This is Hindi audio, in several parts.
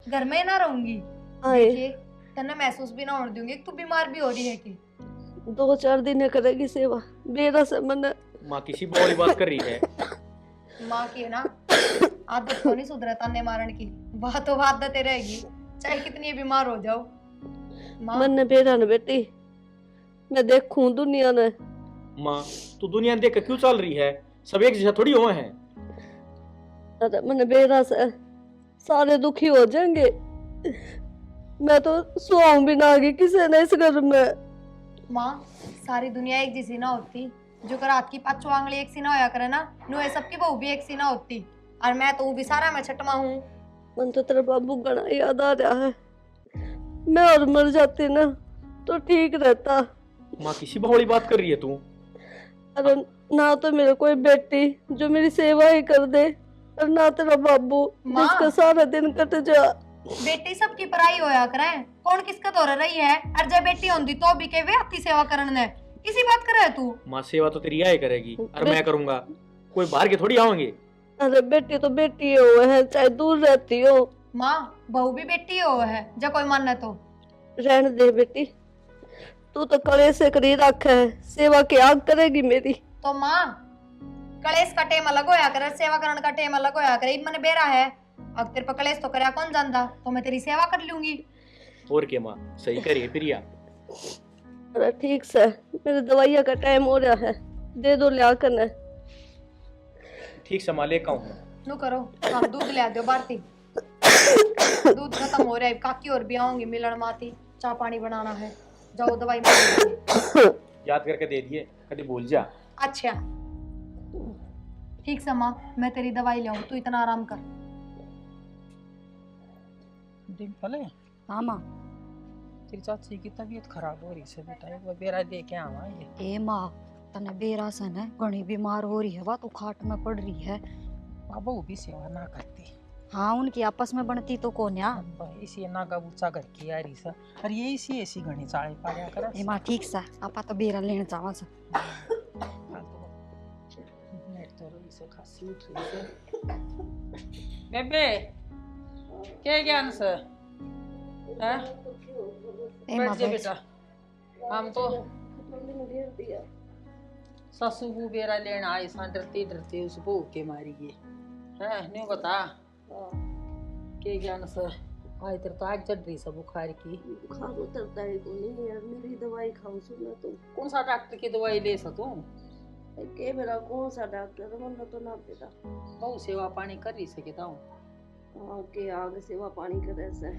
घर में ना रहूंगी। आए देखिए तन्ने महसूस भी ना होने दूंगी तू बीमार भी हो रही है कि 2-4 दिन करेगी सेवा मेरा से मन। माँ किसी बोली बात कर रही है। माँ की है ना आदत तो नहीं सुधरे ताने मारन की, बात तो आदतें रहेगी चाहे कितनी बीमार हो जाओ। माँ मन ने बेरा न बेटी, मैं देखूं दुनिया ने। माँ तू दुनिया देख के क्यों चल रही है? सब एक जैसा थोड़ी हुए हैं। अरे मन बेरा से सारे दुखी हो जाएंगे। मैं तो सुहाऊं भी ना आगे किसी ने इस घर में। माँ सारी दुनिया एक जैसी ना होती, जो कर हाथ की पांचों आंगली एक सी ना होया करे ना, नु ये सबकी बहू भी एक सी ना होती। और मैं तो भी सारा मैं छटमा हूँ। मन तो तेरा बाबू घना याद आ रहा है। मैं और मर जाती ना तो ठीक रहता। माँ किसी बोली बात कर रही है तू? अरे ना तो मेरे कोई बेटी जो मेरी सेवा ही कर दे, और ना तेरा बाबू माँ। जिसका सारा दिन कट जा। बेटी सबकी पराई होया करे, कौन किसका तोड़ रही है? और जब बेटी होंदी तो भी के वे आती सेवा करन ने, किसी बात करे है तू? माँ सेवा तो तेरी आए करेगी और मैं करूंगा, कोई बाहर के थोड़ी आवेंगे। अरे बेटी तो बेटी हो है, चाहे दूर रहती हो। माँ बहू भी बेटी हो है, जब कोई माने तो। रहने दे बेटी, तू तो कले से करी रख है, सेवा की आग करेगी मेरी। तो माँ कलेश का टेम अलग होया करे, सेवा करने का टेम अलग होया करे। मन बेरा है अब तेरे पर कलेश तो करया कौन जानता, तो मैं तेरी सेवा कर लूंगी। और क्या माँ, सही करिए प्रिया। अरे ठीक से, मेरे दवाइया का टाइम हो रहा है, दे दो लिया करना। ठीक से माँ लेकर आऊँ। नु करो हम दूध ले दो भारती। दूध खत्म हो रहा है, काकी और भी आऊंगी मिलन माती, चाय पानी बनाना है। जाओ दवाई में याद करके दे दिए, कभी भूल जा। अच्छा ठीक से माँ, मैं तेरी दवाई ले आऊं, तू इतना आराम कर। डिम्पल है? हाँ माँ। तेरी चाची की तबीयत खराब हो रही है बेटा, एक बार बेरा दे के आवा ये। ए माँ तने बेरासन है, घनी बीमार हो रही है, वह तो खाट में पड़ रही है। बाबा वो भी सेवा ना करती। हाँ उनकी आपस में बनती तो कौन या। इसी ना गबूचा घर की यारी सा, और ये इसी ऐसी घनी चाले पाया कर। ए माँ ठीक सा, आपा तो बेरा लेने जावा सा। नेट तो रही से खासी उठ रही से। बेबे क्या ज्ञान से हैं? ए माँ बैठ जा बैठ। बेटा। हम तो ससु बू बेरा लेना आए सा, डरते डरते उस बू के मारी गए हैं। नहीं बता के ज्ञान से आज तेरे तो आग चढ़ रही सब बुखार की। बुखार उतरता है को नहीं यार, मेरी दवाई खाऊं सुना तो। कौन सा डॉक्टर की दवाई ले सा तू? के मेरा कौन सा डॉक्टर मन तो ना बेटा। बहुत सेवा पानी कर रही से कहता हूँ। हाँ के आग सेवा पानी करे से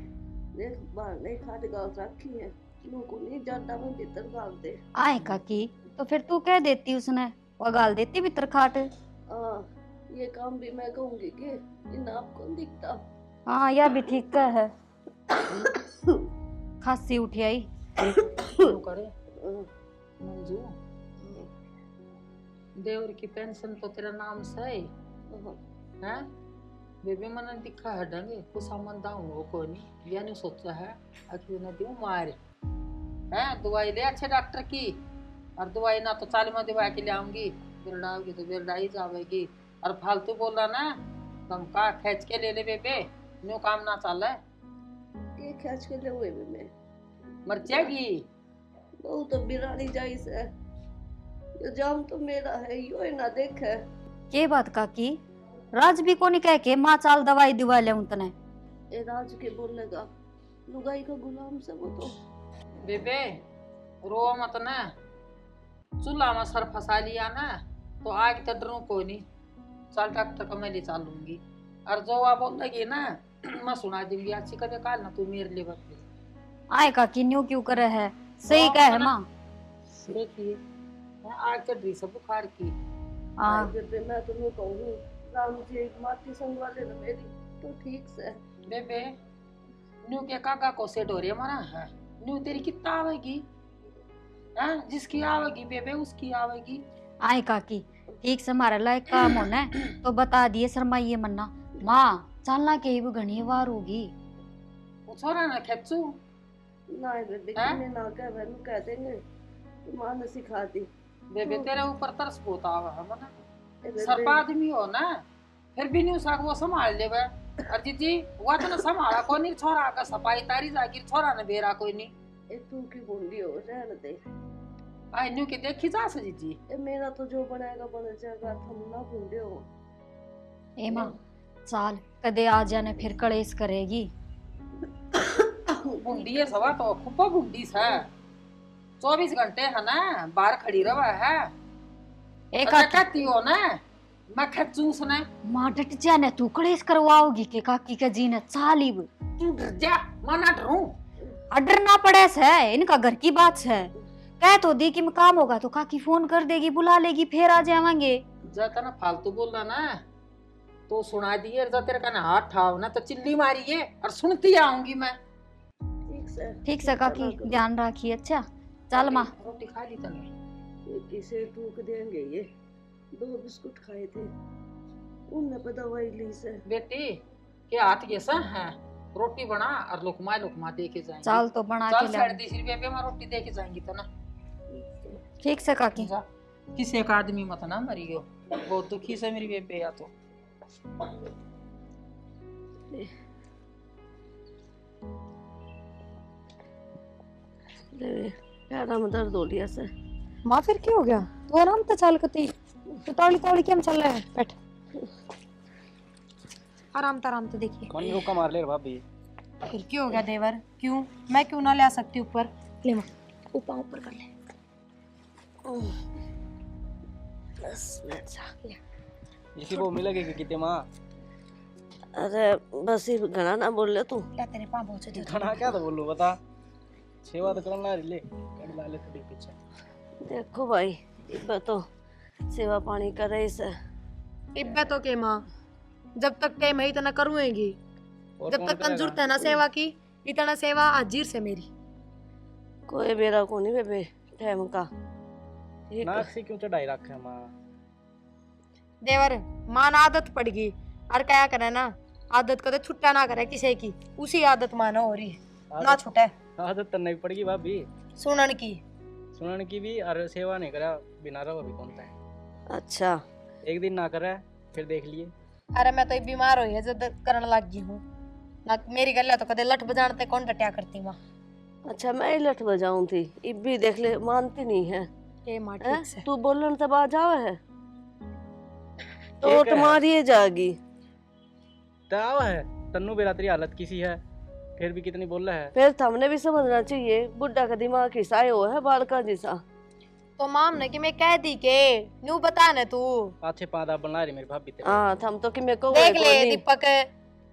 देख बाहर नहीं खाट गाल रखी है, लोग को नहीं जाता मैं भीतर गाल दे। आए काकी तो फिर तू कह देती उसने, वो गाल देती भीतर खाट। ये काम भी मैं कहूंगी कि इन आपको दिखता। हाँ यह भी ठीक है। खांसी उठी आई। करे मंजू देवर की पेंशन तो तेरा नाम से है। बेबी मन दिखा है ढंगे कुछ सामान दाऊं वो को नहीं यानी सोचा है आखिर न दियो मार है। दवाई ले अच्छे डॉक्टर की, और दवाई ना तो चाली में दवा के ले आऊंगी, बिरडाओगी तो बिरडा ही जावेगी। और फालतू बोल रहा ना तुम का खींच के ले ले बेबे, न्यू काम ना चल है। ये खींच के ले हुए मैं मर जाएगी। वो तो बिरानी जाई से, ये जाम तो मेरा है, यो ही ना देखे। के बात काकी, राज भी कोनी कह के माँ चाल दवाई दिवा ले उतने। ए राज के बोलेगा, लुगाई का गुलाम से वो तो। बेबे रो मत ना, चूल्हा में सर फंसा लिया ना तो आग तो डरू कोई नहीं। चल डॉक्टर को मैं ले चलूंगी, और जो आप बोल लगी ना मैं सुना दूंगी। अच्छी कदे काल ना तू मेरे लिए बत आए काकी न्यू क्यों करे है, सही कह है माँ। देखिए आग चढ़ रही सब बुखार की। हाँ बेबे मैं तुम्हें कहूँ राम जी एक माटी संगवा लेना मेरी तो ठीक से। बेबे न्यू के काका को से डोरे मरा है, न्यू तेरी कितना आवेगी हैं? जिसकी आवेगी बेबे उसकी आवेगी। आए काकी ठीक से हमारा लायक काम होना है तो बता दिए शर्माइए मन्ना। माँ चलना के ही वो घनी बार होगी। वो छोरा ना खेचू ना बेबे हैं? किने ना कह वैनु कह देंगे तो मां ने सिखा दी। बेबे तेरे ऊपर तरस बहुत आवा है मना। ए बेबे, सरपा आदमी हो ना फिर भी न्यू साग वो संभाल ले बे। अर्जी जी हुआ तो ना संभाला कोई नहीं छोरा का सफाई तारी जागिर छोरा ने बेरा कोई नहीं ए तू की बूंदी हो रहने दे। आई न्यू के देखी जा सजी जी ए मेरा तो जो बनाएगा बन जाएगा, तुम ना बूंदे हो। ए माँ चाल कदे आ जाने फिर कलेश करेगी। बुंडी है सवा तो खुपा बुंडी सा 24 घंटे है ना बाहर खड़ी रवा है। एक अच्छा कहती हो ना मैं खचूस ने माँ डट जाने तू कलेश करवाओगी के काकी के जी ने चाली तू डर जा मना डरूं डरना पड़े से इनका घर की बात है। कह तो दी कि मैं काम होगा तो काकी फोन कर देगी बुला लेगी फिर आ जाएंगे। जाता ना फालतू बोल रहा ना तो सुना दिए जा तेरे का ना हाथ ठाव ना तो चिल्ली मारी है और सुनती आऊंगी मैं। ठीक से काकी ध्यान रखिए। अच्छा चल माँ रोटी खा ली तने ये किसे टूक देंगे, ये 2 बिस्कुट खाए थे उनने पे दवाई ली से। बेटी के हाथ ये सा है रोटी बना और लुकमा दे के जाएंगे। चाल तो बना के चल ला 30 रुपए पे मैं रोटी दे के जाएंगी तो ना ठीक से काकी। जा किसी एक आदमी मत ना मरियो बहुत दुखी से मेरी बेबे या तो पैरा में दर्द हो लिया से। माँ फिर क्या हो गया? तू आराम तो चल कती तो तौली क्या चल रहा है? बैठ आराम तो देखिए। कौन रुका मार ले भाभी? फिर क्यों हो गया देवर? क्यों मैं क्यों ना ले आ सकती ऊपर? ले माँ ऊपर कर ले। इसी को मिलेगी कि कितने माँ? अरे बस ही घना ना बोल ले तू। क्या तेरे पाँव पहुँचे थे? खाना क्या तो बोलूं बता। सेवा तो करना ले कर डाले थोड़ी पीछे। देखो भाई इब्बे तो सेवा पानी करे इसे। इब्बे तो के माँ जब तक टाइम है इतना करूँगी, जब तक तंजूरत है ना सेवा की इतना सेवा आजीर से मेरी। कोई बेरा को नहीं बेबे टाइम का। ठीक नाक से क्यों चढ़ाई रखे माँ? देवर मान आदत पड़ गई और क्या करे ना, आदत कदे छुट्टा ना करे किसी की, उसी आदत मानो हो रही है ना छुटे। आदत तो नहीं पड़ेगी भाभी सुनन की भी और सेवा नहीं करा बिना रहो भी कौन है। अच्छा एक दिन ना करे फिर देख लिए। अरे मैं तो बीमार हुई है जब करने लग गई हूँ ना, मेरी गल्ला तो कदे लठ बजाते कौन डटिया करती माँ। अच्छा मैं ही लठ बजाऊं थी इब्बी देख ले मानती नहीं है। ए माँ ठीक से तू बोलन तब आ जावे है तो तुम्हारी जागी ताव है तन्नू बेरातरी हालत किसी है फिर भी कितनी बोल रहा है। फिर हमने भी समझना चाहिए बुढ़ा का दिमाग हिसाए हो है बालका जैसा। तो माम ने कि मैं कह दी के न्यू बता न तू अच्छे पादा बना रही मेरी भाभी तेरे। हाँ थम तो कि मेरे को देख ले दीपक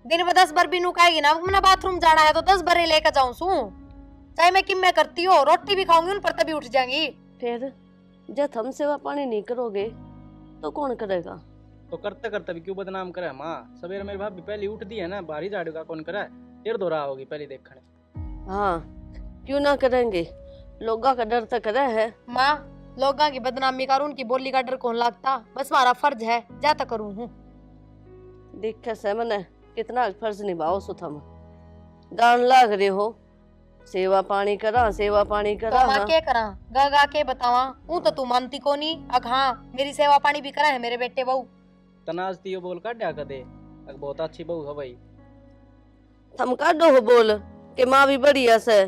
दिन में 10 बार भी नु कहेगी ना मैंने बाथरूम जाना है तो 10 बार लेकर जाऊं सू, चाहे मैं किम में करती हो रोटी भी खाऊंगी उन पर तभी उठ जाएंगी। फिर जब हम सेवा पानी नहीं करोगे तो कौन करेगा? तो करते करते भी क्यों बदनाम करे माँ? सवेरे मेरी भाभी पहली उठ दी है ना बाहरी झाड़ू का कौन करे तेरे दो रहा होगी पहले देखने। हाँ क्यों ना करेंगे, लोगा का डर तक करे है। माँ लोगों की बदनामी कर उनकी बोली का डर कौन लगता, बस हमारा फर्ज है जाता करूँ हूँ। देखे से मैंने कितना फर्ज निभाओ सो थम गान लाग रहे हो सेवा पानी करा तो माँ क्या करा गा गा के बतावा हूँ तो तू मानती को नहीं। अब हाँ मेरी सेवा पानी भी करा है मेरे बेटे बहू। तनाजती हो बोल काट क्या दे बहुत अच्छी बहू है भाई। थम काटो हो बोल के माँ भी बढ़िया से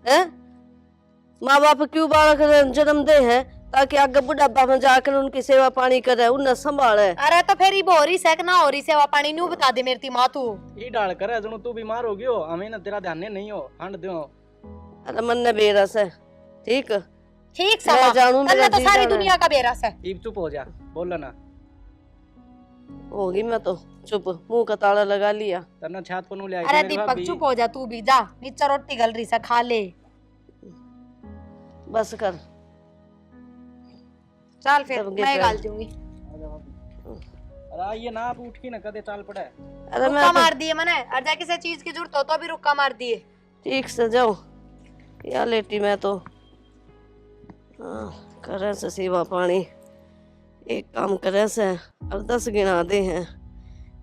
है। माँ बाप क्यों बालक जन्म दे हैं ताकि आगे बुढ़ापा में जाकर उनकी सेवा पानी करे उन्हें संभाले। अरे तो फिर हो रही सेक ना हो रही सेवा पानी न्यू बता दे मेरी माँ तू ये डाल कर जनो तू बीमार हो गयो हमें ना तेरा ध्यान नहीं हो हंड दो। अरे मन ने बेरस है ठीक मैं जानू मेरा तो सारी दुनिया का बेरस है। इब चुप हो जा बोल ना होगी मैं तो चुप मुंह का ताला लगा लिया। तरना छात पर ले आई अरे दीपक चुप हो जा तू भी जा नीचे रोटी गल रही से खा ले बस कर चल फिर मैं गाल दूंगी। अरे आइए ना आप उठ के ना कदे चाल पड़ा। अरे रुक्का मार दिए मैंने और जा किसी चीज की जरूरत हो तो भी रुक्का मार दिए। ठीक से जाओ या लेटी मैं तो करे से सेवा पानी एक काम करे से और 10 गिना दे हैं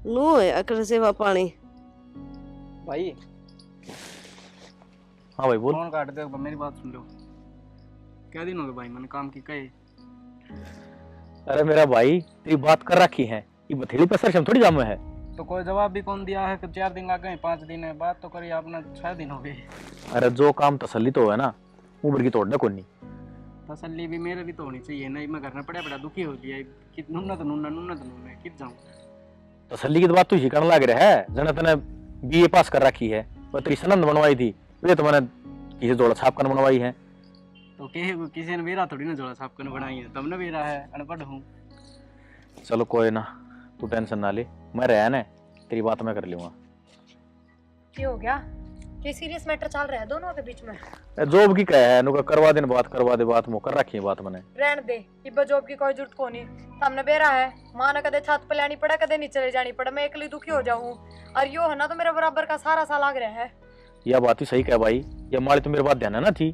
नो है अकर सेवा पानी। भाई हाँ भाई बोल। फोन काट दे मेरी बात सुन लो। क्या दिन हो गए भाई मैंने काम की कहे। अरे मेरा भाई तेरी बात कर रखी है ये बथेली पर सर थोड़ी जाम है। तो कोई जवाब भी कौन दिया है कि 4 दिन आ गए 5 दिन है, बात तो करी आपने 6 दिन हो गए। अरे जो काम तसल्ली तो है ना उम्र की तोड़ना कोई नहीं। तसल्ली भी मेरे भी तो होनी चाहिए नहीं, मैं घर में पड़ा पड़ा दुखी हो गया कि नुन्ना तो नुन्ना कित जाऊं। तसल्ली की तो बात तू ही करने लग रहा है। जना तने बीए पास कर रखी है, वो तेरी सनद बनवाई थी, वे तो मैंने किसी जोड़ा छाप कर बनवाई है। तो किसी ने मेरा थोड़ी ना जोड़ा साफ करने बनाई है, तुमने मेरा है, अनपढ़ हूँ। चलो कोई ना, तू टेंशन ना ले, मैं रहा ना, तेरी बात मैं कर लूंगा। क्या हो गया? ये सीरियस मैटर चल रहा है दोनों के बीच में? जॉब की कह है नुका करवा दे बात मुकर रखी है बात मैंने। रहने दे, इब्बा जॉब की कोई जरूरत को नहीं। सामने बेरा है, माँ ने कदे छत पे लानी पड़ा कदे नीचे ले जानी पड़ा, मैं अकेली दुखी हो जाऊं। और यो है ना तो मेरे बराबर का सारा साल लाग रहा है। यह बात ही सही कह भाई, ये माली तो मेरे बात ध्यान है ना थी।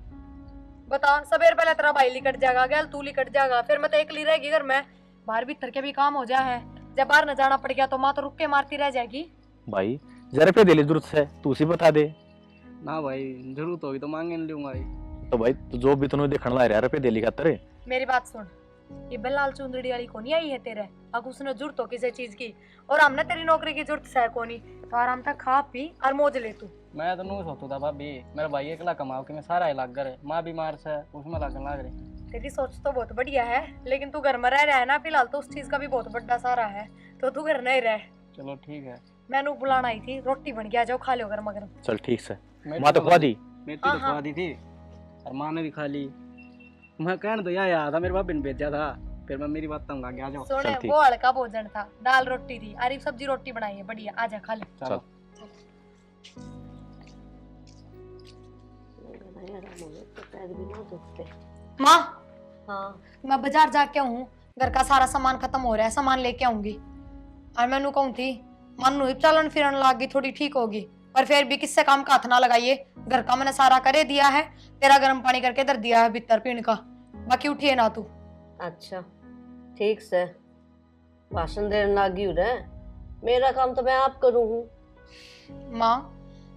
बता, सबेर पहले तेरा भाई लिकट जाएगा, गैल तू लिकट जाएगा, फिर मैं तो अकेली रहेगी घर में। बाहर भीतर के भी काम हो जाए है, जब बाहर न जाना पड़ गया तो माँ तो रुक के मारती रह जाएगी। भाई जरा पे दिली जरूरत है, तू उसी बता दे। ना भाई जरूरत होगी तो मांगे नहीं लूंगा। तो भाई तू जॉब भी तूने देखने ला रहा रुपये दिली खातर। मेरी बात सुन, ये बल्लाल चुंदड़ी वाली कोनी आई है तेरे, अगर उसने जरूरत हो किसी चीज की और हमने तेरी नौकरी की जरूरत है कोनी, तो आराम तक खा पी और मौज ले तू। मैं तो नहीं सोचता था भाभी, मेरा भाई अकेला कमाओ कि मैं सारा लाग कर है, माँ बीमार से उसमें लागन लाग रही। तेरी सोच तो बहुत बढ़िया है, लेकिन तू घर में रह रहा है ना फिलहाल, तो उस चीज का भी बहुत बड़ा सारा है, तो तू घर नहीं रह। चलो ठीक है, मैंने बुलाना आई थी, रोटी बन गया, जाओ खा लो गर्मा गर्म। चल ठीक से, मेथी माँ तो खुआ दी। मेथी तो खुआ दी थी और माँ ने भी खा ली। मैं कहने तो यह याद था, मेरे भाभी ने भेजा था, फिर मैं मेरी बात तंग आ गया। सोने चल ठीक। वो हल्का भोजन था, दाल रोटी थी, अरे सब्जी रोटी बनाई है बढ़िया, आजा खा ले। चलो माँ, हाँ मैं बाजार जाके हूँ, घर का सारा सामान खत्म हो रहा है, सामान लेके आऊंगी। और मैनू कहूँ थी मनु चलन फिरन लाग गई, थोड़ी ठीक होगी, पर फिर भी किससे काम का हाथ ना लगाइए, घर का मैंने सारा करे दिया है, तेरा गर्म पानी करके धर दिया है भीतर पीने का, बाकी उठिए ना तू। अच्छा ठीक से, भाषण देने लागी हूँ रे, मेरा काम तो मैं आप करूँ हूँ। माँ,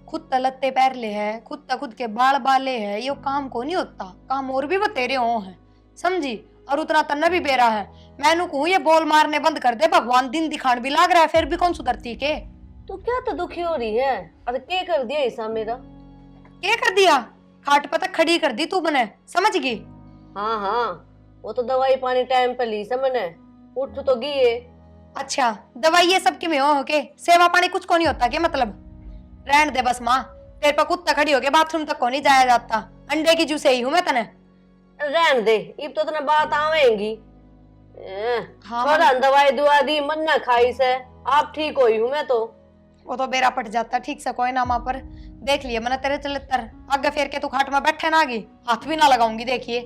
खुद तलत्ते पैर ले है, खुद के बाल बाले है, ये काम को नहीं होता, काम और भी बतेरे हो हैं, समझी? और उतना तन्ना भी बेरा है। मैनू कहूँ ये बोल मारने बंद कर दे, भगवान दिन दिखान भी लाग रहा है, फिर भी कौन सुधरती के? तू क्या तो दुखी हो रही है? अरे क्या कर दिया ऐसा मेरा? क्या कर दिया? खाट पर तक खड़ी कर दी तू बने, समझ गई? हाँ हाँ, वो तो दवाई पानी टाइम पे ली समझे, उठ तो गई है। अच्छा, दवाई ये सब में हो के सेवा पानी कुछ को नहीं होता के मतलब? रहन दे बस माँ, तेरे पर कुत्ता खड़ी हो के बाथरूम तक को नहीं जाया जाता, अंडे की जूस ही हूँ मैं तने। रहन दे, इब तो तने बात आवेंगी। हाँ, थोड़ा दवाई दुआ दी, मन ना खाई से आप ठीक होई हूँ मैं तो। वो तो बेरा पट जाता ठीक से, कोई ना माँ, पर देख लिए मैंने तेरे चलतर आगे फेर के तू खाट में बैठे ना गई, हाथ भी ना लगाऊंगी, देखिए।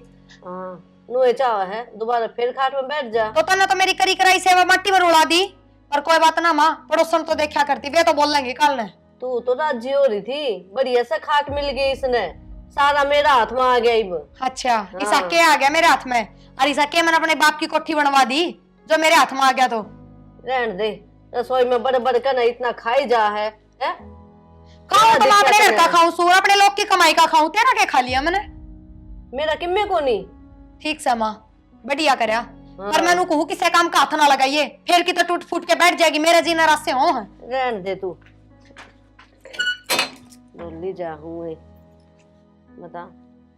हाँ नुए चाह है, दोबारा फिर खाट में बैठ जा। तो तने तो मेरी करी कराई सेवा मट्टी में उड़ा दी, पर कोई बात ना माँ, पड़ोसन तो देखा करती, वे तो बोल लेंगे कल ने। तू तो राजी हो रही थी, बढ़िया सा खाट मिल गई इसने, सारा मेरा हाथ में आ गया इब। अच्छा, इसा के आ गया मेरे हाथ में? और इसा के मैंने अपने बाप की कोठी बनवा दी जो मेरे हाथ में आ गया? तो रहन दे, रसोई में बड़े बड़े करना इतना खाई जा है? खाऊं तो मैं अपने घर का खाऊं, सूर अपने लोग की कमाई का खाऊं, तेरा क्या खा लिया मैंने? मेरा किम्मे को नहीं। ठीक से माँ, बढ़िया करया, पर मैंने कहूँ किसी काम का हाथ ना लगाइए, फिर की तो टूट फूट के बैठ जाएगी, मेरे जीना रास्ते हो हैं। रहन दे तू, बोली जा हुए, बता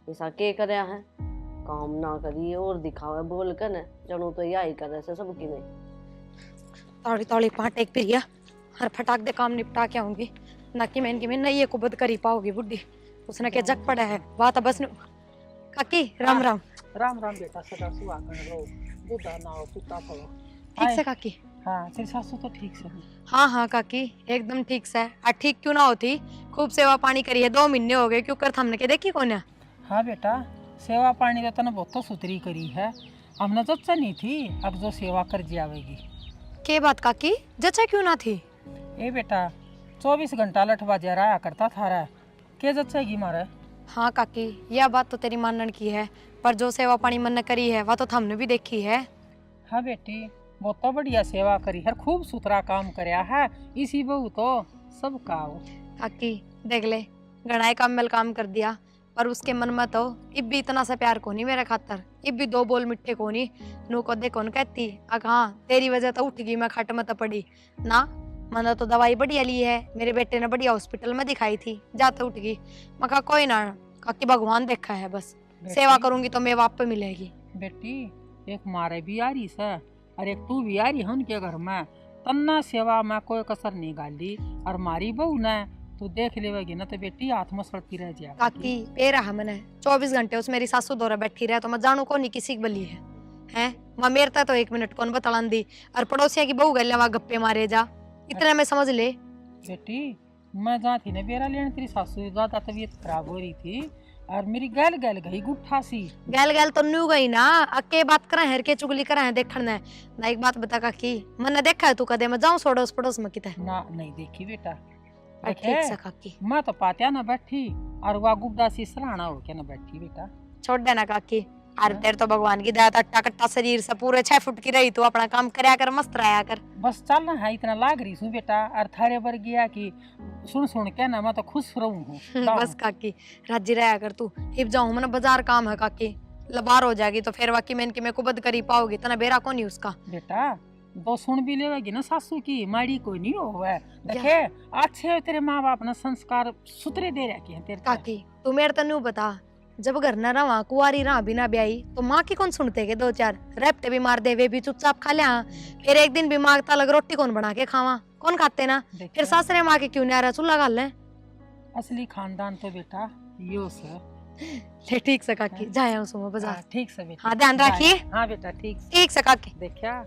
ऐसा के करया है? काम ना करिए और दिखावे बोल कर न, जनू तो यही करे से सबकी में। तौड़ी तौड़ी पाट एक पिरिया, हर फटाक दे काम निपटा के आऊंगी, ना कि मैं इनकी में नहीं ये कुबद करी पाओगी बुड्ढी, उसने क्या जग पड़ा है बात बस न... काकी राम राम। राम राम बेटा, सदा सुहागन रहो, बुढ़ा ना हो पिता पड़ो। ठीक से काकी? हाँ तेरी सासू तो ठीक से? हाँ हाँ काकी, एकदम ठीक से। ठीक क्यों ना होती, खूब सेवा पानी करी है, 2 महीने हो गए, क्यों कर हमने के देखी कौन? हाँ बेटा, सेवा पानी तो तने बहुत सुथरी करी है, हमने जच्चा नहीं थी, अब जो सेवा कर जावेगी। के बात काकी, जच्चा क्यों ना थी? ए बेटा 24 घंटा लठ बाजा रहा करता थारा, के जच्चेगी मारे? हाँ काकी, यह बात तो तेरी मानने की है, पर जो सेवा पानी मन ने करी है वह तो हमने भी देखी है। हाँ बेटी, बहुत तो बढ़िया सेवा करी है, खूब सुथरा काम करया है, इसी बहू तो सब काओ। काकी देख ले, गणाए कम्मल काम कर दिया, पर उसके मन में तो इब भी इतना सा प्यार को नहीं मेरे खातर, इब भी 2 बोल मिठ्ठे को नहीं। नू को दे कौन कहती, हाँ तेरी वजह तो उठ गई मैं खट में तो पड़ी ना, मैंने तो दवाई बढ़िया ली है, मेरे बेटे ने बढ़िया हॉस्पिटल में दिखाई थी, जाते उठ गई। मैं कहा कोई ना काकी, भगवान देखा है, बस सेवा करूंगी तो मेवा पे मिलेगी। बेटी एक मारे भी आ रही है और एक तू भी आ रही है उनके घर में, तन्ना सेवा में कोई कसर नहीं गाली। और मारी बहू ने तू देख लेगी ना तो बेटी हाथ में सड़ती रह जाएगी। काकी पे रहा मैंने 24 घंटे उस मेरी सासू दौरा बैठी रहे तो मैं जानू को नहीं किसी की बली है, हैं? मैं मेरता तो 1 मिनट कौन बतलान दी, और पड़ोसिया की बहू गले वहां गप्पे मारे जा, इतना में समझ ले। बेटी मैं जहाँ थी ना बेरा लेने, तेरी सासू ज्यादा तबीयत खराब हो रही थी और मेरी गैल गैल गई गुट्ठा सी। गैल गैल तो न्यू गई ना, अके बात करा है, के चुगली करा है देखण ने ना। एक बात बता काकी, मैंने देखा है तू कदे मैं जाऊं सोड़ोस पड़ोस में किते ना नहीं देखी बेटा। ठीक से काकी, मैं तो पात्या ना बैठी और वह गुड्डा सी सराहना हो के ना बैठी बेटा। छोड़ देना काकी, अरे तेरे तो भगवान की दया, अट्टा कट्टा शरीर से पूरे 6 फुट की रही, तू अपना काम करया कर, मस्त रहा कर। बस चलना है इतना लाग रही हूँ बेटा, और थारे बर गया कि सुन सुन के ना मैं तो खुश रहूं हूँ। बस काकी राजी रहा कर तू, हिप जाऊं मैंने बाजार काम है काकी, लबार हो जाएगी तो फिर वाकई में मैं कुबद करी पाओगी, तना बेरा को नहीं उसका। बेटा दो सुन भी लेगी ना सासू की, माड़ी कोई नहीं हो देखे अच्छे तेरे माँ बाप ना संस्कार सुतरे दे रखे हैं तेरे। काकी तू मेरे तनु बता, जब घर न रहा कुआरी रहा बिना ब्याही तो माँ की कौन सुनते के 2-4 रेपटे भी मार दे, वे भी चुपचाप खा लिया, फिर एक दिन भी मांगता लग रोटी कौन बना के खावा, कौन खाते ना, फिर सासरे माँ के क्यों नहीं आ रहा चूल्हा गाल ले। असली खानदान तो बेटा यो से। ले ठीक से काकी, जाए सुबह बाजार। ठीक से बेटा, हाँ ध्यान रखिए। हाँ बेटा ठीक ठीक से काकी। देखा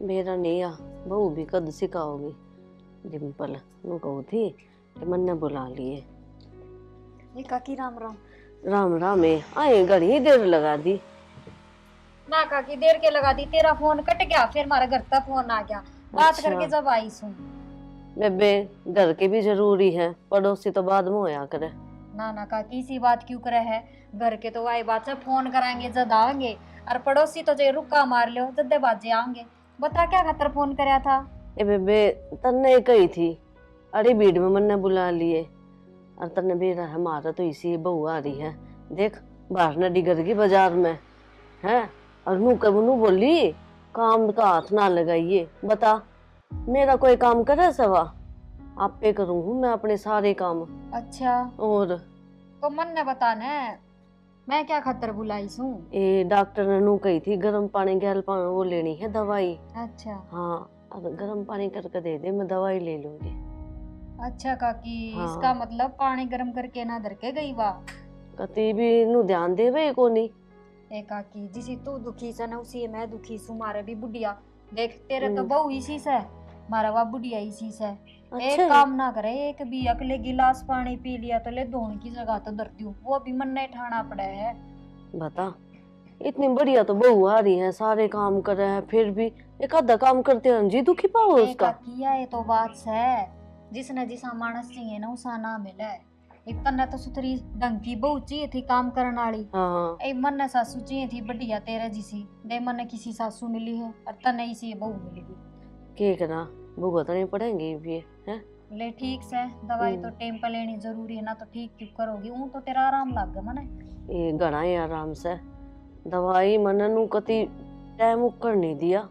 मेरा नहीं आ बहू भी कद सिखाओगी। डिम्पल नु कहू थी कि मन ने बुला लिए। ये काकी राम राम। राम राम है, आए घड़ी देर लगा दी। ना काकी देर के लगा दी, तेरा फोन कट गया, फिर हमारे घर तक फोन आ गया, बात अच्छा। करके जब आई सुन। बेबे घर के भी जरूरी है, पड़ोसी तो बाद में होया करे। ना ना काकी इसी बात क्यों करे है, घर के तो वाई बात से फोन कराएंगे जद आएंगे, और पड़ोसी तो जे रुका मार लो जद्दे बाजे आएंगे। बता क्या खातर फोन करया था? ए बेबे तन्ने कही थी, अरे भीड़ में मन ने बुला लिए, और तन्ने बेरा हमारा तो इसी बहू आ रही है, देख बाहर न डिगर की बाजार में है, और नू कब नू बोली काम का हाथ ना लगाइए। बता मेरा कोई काम करे सवा आप पे करूँ हूँ मैं अपने सारे काम। अच्छा और तो मन ने बताना है मैं क्या खातर बुलाई सू? ये डॉक्टर ने नू कही थी गर्म पानी गैल पानी वो लेनी है दवाई। अच्छा हाँ अब गर्म पानी करके दे दे, मैं दवाई ले लूंगी। अच्छा काकी हाँ। इसका मतलब पानी गर्म करके ना धर के गई वाह। कती भी नू ध्यान दे भाई को नहीं। ए काकी जिसी तू दुखी से ना उसी मैं दुखी सू, मारे भी बुढ़िया देख तेरे तो हम्म। बहू इसी से, मारा वा बुढ़िया इसी से। एक अच्छा काम ना करे, एक भी अगले गिलास पानी पी लिया तो ले धोने की जगह तो धर दूं, वो भी मन नहीं ठाना पड़ा है। बता इतनी बढ़िया तो बहू आ रही है, सारे काम कर रहे हैं, फिर भी एक आधा काम करते हैं जी दुखी पाओ ए उसका। काकी ये तो बात है, जिसने जिसा मानस चाहिए ना उसा ना मिले। एक तन्ने तो सुथरी ढंग की बहू चाहिए थी काम करने वाली, हाँ ए मन ने सासू चाहिए थी बढ़िया तेरे जिसी, दे मन ने किसी सासू मिली है और तन्ने इसी बहू मिली थी। के करा भुगतने पड़ेंगे भी है। ले ठीक से दवाई तो टाइम पर लेनी जरूरी है ना, तो ठीक क्यों करोगी, ऊं तो तेरा आराम लग गया मने। ये घना ही आराम से दवाई मन नू कति टाइम उकर नहीं दिया,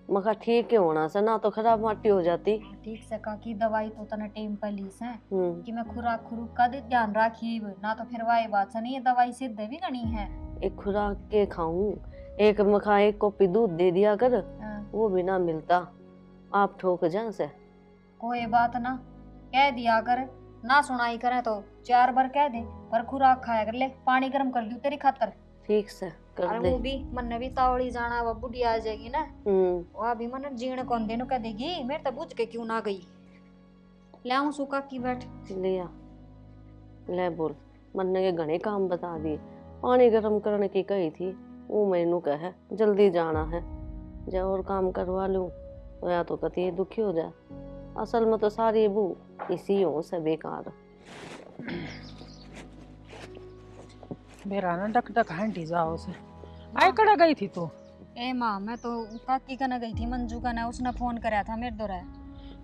मका ठीक है होना से ना तो खराब माटी हो जाती। ठीक से काकी दवाई तो तने टाइम पर ली से कि मैं खुराक खुरूक का ध्यान राखी ना, तो फिर वाई बात से नहीं ये दवाई सिद्ध भी गणी है। एक खुराक के खाऊं, एक मखा एक कॉपी दूध दे दिया कर, वो भी ना मिलता, आप ठोक जा से। कोई बात ना कह दिया कर, ना सुनाई करे तो 4 बार कह दे, पर खुराक खाया कर। ले पानी गर्म कर दूं तेरी खातर। ठीक से कर और दे। वो भी मन ने भी तावड़ी जाना, वो बुढ़िया आ जाएगी ना, वह भी मन जीण कौन देनु कह देगी, मेरे तो बुझ के क्यों ना गई। ले आऊं सुका की बैठ। लिया ले बोल, मन ने के घने काम बता दिए, पानी गर्म करने की कही थी, वो मैनू कहे जल्दी जाना है, जा और काम करवा लूं तो या तो कति दुखी हो जाए। असल में तो सारी बू इसी हो से बेकार। मेरा ना डक डक हंटी जाओ से। आए कड़ा गई थी तू? ए माँ मैं तो काकी कने गई थी, मंजू कने, उसने फोन कराया था मेरे दोरा।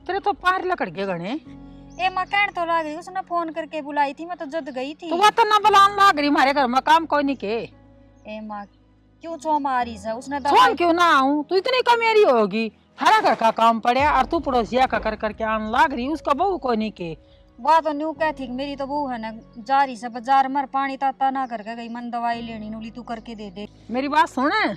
तेरे तो पार लकड़ गए गणे। ए माँ कहन तो ला गई, उसने फोन करके बुलाई थी, मैं तो जद गई थी। तो वो तो ना बुलान लाग रही हमारे घर में, काम कोई नहीं के। ए माँ क्यों चो मारी से उसने फोन क्यों ना आऊं, तू इतनी कमेरी होगी थारा घर का काम पड़े और तू पड़ोसिया का कर करके आन लाग रही, उसका बहू को नहीं के। वह तो न्यू कह थी मेरी तो बहू है ना जा रही से बाजार मर पानी ताता ना करके गई, मन दवाई लेनी नूली तू करके दे दे। मेरी बात सुने,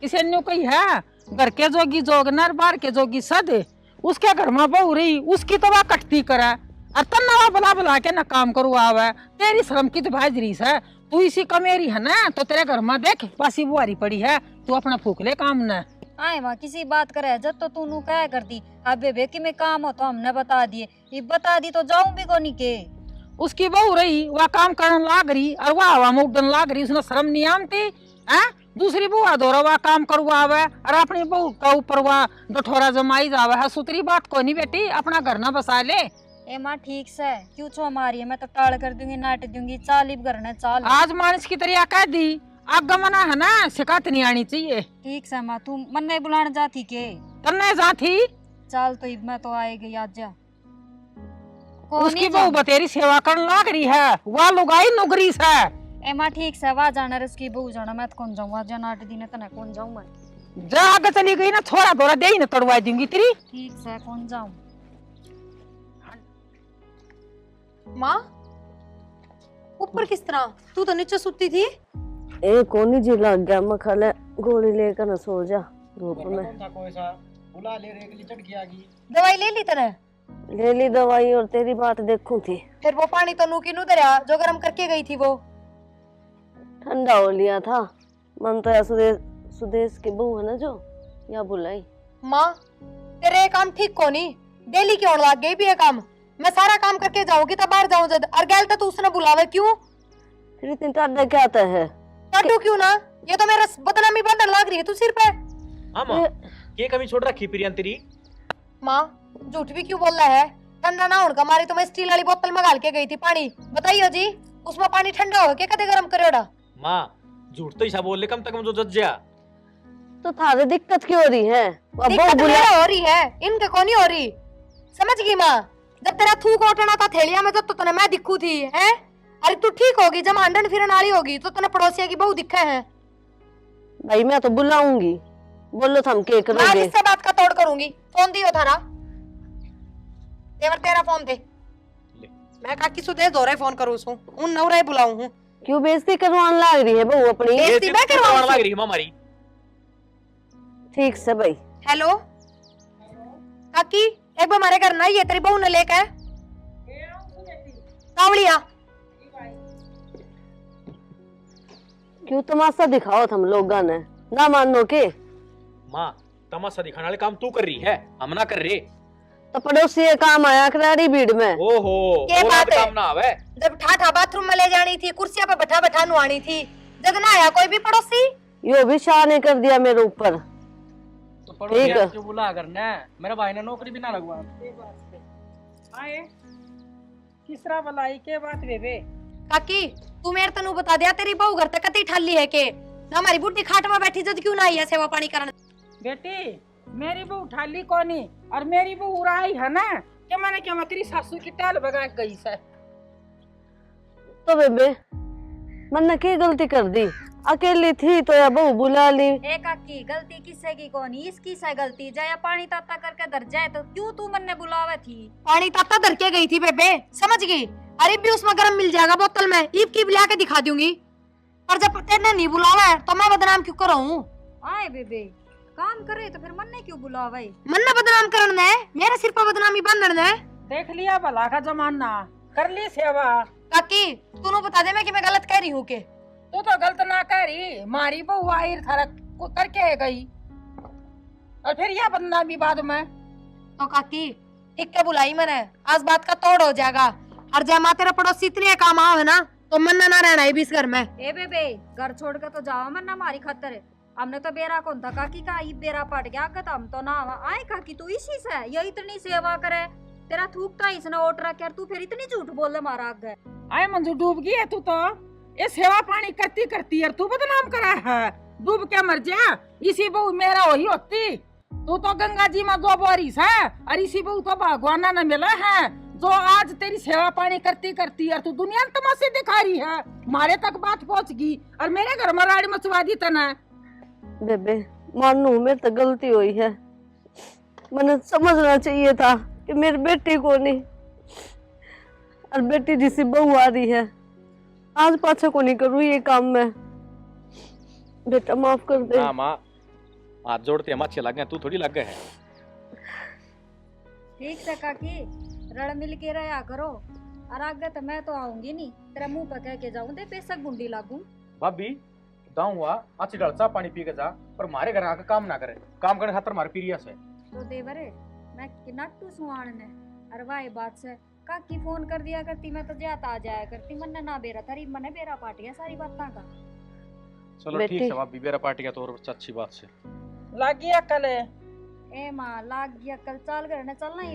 किसी ने कही है घर के जोगी जोग नर बार के जोगी सद, उसके घर में बहू रही उसकी तो वह कटती करे और तन्ना बुला बुला के ना काम करू आवे। तेरी शर्म की तो भाजरी से तू इसी कमेरी है ना, तो तेरे घर में देख बासी बुआरी पड़ी है, तू अपना फूक ले काम न। आए वहाँ किसी बात करे जब तो तू नू कह करती अब बेबे कि मैं काम हो तो हमने बता दिए, ये बता दी तो जाऊं भी को नहीं के। उसकी बहू रही वह काम करने लाग रही और वह हवा में उड़न लाग रही, उसने शर्म नहीं आमती है। दूसरी बहू दौरा वह काम करवा आवे और अपनी बहू का ऊपर वह डठोरा जमाई जावे है। सुतरी बात को नहीं बेटी, अपना घर ना बसा ले। ए माँ ठीक से क्यों छो मारी है, मैं तो टाल कर दूंगी नाट दूंगी, चाल घर ने चाल। आज मानस की तरह कह दी आग मना है ना, शिकायत नहीं आनी चाहिए। ठीक से माँ तू मन नहीं बुलाने जाती के तन्ने जा थी चाल तो मैं तो आएगी आज जा। उसकी बहू बतेरी सेवा करने लाग रही है, वह लुगाई नुगरी से। ए माँ ठीक से वहाँ जाना उसकी बहू जाना, मैं तो कौन जाऊँ वहाँ जा नाट दिन तना कौन जाऊँ मैं। जा आगे चली गई ना थोड़ा थोड़ा दे ही ना तड़वा दूंगी तेरी। ठीक से कौन जाऊँ। माँ ऊपर किस तरह, तू तो नीचे सुती थी। ए कोनी जी लग गया, मैं खाले गोली लेकर न सो जा धूप में। बुला ले रे, अगली चढ़ के आ गई। दवाई ले ली तने? ले ली दवाई और तेरी बात देखूं थी। फिर वो पानी तो नू की नू दरिया जो गर्म करके गई थी वो ठंडा हो लिया था मन तो। सुदेश की बहू है ना जो या बुलाई। माँ तेरे ये काम ठीक को नहीं, डेली क्यों लाग गई भी ये काम। मैं सारा काम करके जाऊंगी तब बाहर जाऊं जद और गैल तो उसने बुलावे क्यों? फिर इतनी टाडा क्या आता है? काटू क्यों ना, ये तो मेरा बदनामी बंधन लाग रही है तू सिर पे। माँ ये कमी छोड़ रखी प्रियन तेरी। माँ झूठ भी क्यों बोल रहा है? ठंडा ना होने का मारी तो मैं स्टील वाली बोतल में डाल के गई थी पानी, बताइए जी उसमें पानी ठंडा हो के कदे गर्म करेड़ा। माँ झूठ तो ऐसा बोल ले कम तक हम जो जज्जा। तो थारे दिक्कत क्यों हो रही है? दिक्कत मेरा हो रही है, इनके को नहीं हो रही। समझ गई माँ, जब तेरा थूक उठना था थैलिया में तो तने मैं दिखू थी है। अरे तू ठीक होगी जब अंडन फिरन वाली होगी तो तने पड़ोसिया की बहू दिखा है। भाई मैं तो बुलाऊंगी, बोलो थम के मैं करोगे। इससे बात का तोड़ करूंगी। फोन दियो थारा, देवर तेरा फोन दे। मैं काकी सुदेश दो रहे फोन करूं सु उन नौ रहे बुलाऊं हूं। क्यों बेइज्जती करवाने लाग रही है बहू अपनी? बेइज्जती मैं करवाऊं लग रही है हमारी। ठीक से भाई। हेलो काकी एक बार हमारे घर ना ये तेरी बहू ने लेकर कावड़िया। क्यों तमाशा दिखाओ थम लोगा ने, ना मानो के? माँ तमाशा दिखाने वाले काम तू कर रही है, हम ना कर रहे। तो पड़ोसी ये काम आया कराड़ी भीड़ में। ओहो ये और बात है। काम ना आवे। जब ठाठा बाथरूम में ले जानी थी, कुर्सियां पे बैठा बैठा नुआनी थी, जब ना आया कोई भी पड़ोसी। यो भी शाह ने कर दिया मेरे ऊपर। तो ठीक पड़ोसिया है। जो बुला करना मेरा भाई ने नौकरी भी ना लगवा। आए किसरा भलाई के बात बेबे। काकी तू मेरे तनु बता दिया तेरी बहू घर तक कती ठाली है के ना हमारी बुढ़ी खाट में बैठी जद क्यों ना आई है सेवा पानी करने। बेटी मेरी बहू ठाली कोनी और मेरी बहू आई है ना कि मैंने क्या तेरी सासू की टाल भगा के गई से। तो बेबे मैंने क्या गलती कर दी? अकेली थी तो या बहू बुला ली। एक की गलती किससे की कोनी, इसकी से गलती जाया पानी ताता करके धर जाए तो क्यों तू मन ने बुलावे थी। पानी ताता धर के गई थी बेबे, समझ गई। अरे भी उसमें गर्म मिल जाएगा बोतल में, ईब की ला के दिखा दूंगी। पर जब तेने नहीं बुलावा है तो मैं बदनाम क्यों करूं? आए बेबे काम करे तो फिर मन ने क्यों बुलावे? मन ना बदनाम करना है, मेरे सिर पर बदनामी बांधना है। देख लिया भला का जमाना, कर ली सेवा। काकी तूने बता दे मैं कि मैं गलत कह रही हूँ के? तू तो गलत ना करी, मारी बहू आई थरक को करके गई और फिर यह बदनामी बाद में। तो काकी ठीक है बुलाई मैंने, आज बात का तोड़ हो जाएगा। और जय माँ तेरा पड़ोसी इतने काम आओ है ना तो मन ना रहना है भी इस घर में। ए बेबे घर छोड़ के तो जाओ मन ना हमारी खतर। हमने तो बेरा कौन था काकी का ई बेरा पट गया तो हम तो ना आए काकी तू इसी से ये इतनी सेवा करे तेरा थूकता इसने ओट रखे तू फिर इतनी झूठ बोले मारा आगे। आए मंजू डूब गई है तू तो, ये सेवा पानी करती करती यार तू बदनाम करा है। डूब के मर जा, इसी बहू मेरा वही होती। तू तो गंगा जी में दो बोरिस है और इसी बहू तो भगवाना न मिला है जो आज तेरी सेवा पानी करती करती यार तू दुनिया में तमाशे दिखा रही है। मारे तक बात पहुंच गई और मेरे घर में राड़ी मचवा दी तना। बेबे मानू मेरे तो गलती हुई है, मैंने समझना चाहिए था कि मेरी बेटी को नहीं, और बेटी जिसी बहू आ रही है, आज पाछा को नहीं करूँ ये काम मैं। बेटा माफ कर दे। हाँ माँ, हाथ जोड़ते हम अच्छे लग गए, तू थोड़ी लग गए है। ठीक से काकी, रल मिल के रहा करो। और आगे तो मैं तो आऊंगी नहीं, तेरा मुंह पर कह के जाऊं दे बेशक गुंडी लागू। भाभी दाऊ हुआ अच्छी डाल चाह पानी पी के जा, पर मारे घर आके काम ना करे, काम करने खातर मारे पीरियस है। तो देवरे मैं किनाटू सुहान ने अरे वाह बात से काकी फोन कर दिया करती, मैं तो जाता आ जाया करती, मन ना बेरा थारी मन बेरा पाट गया सारी बातें का। चलो बेटी। ठीक है भाभी, मेरा पार्टी का तो और अच्छी बात से लागी अकल है। ए माँ लाग गया कल चाल करने चलना ही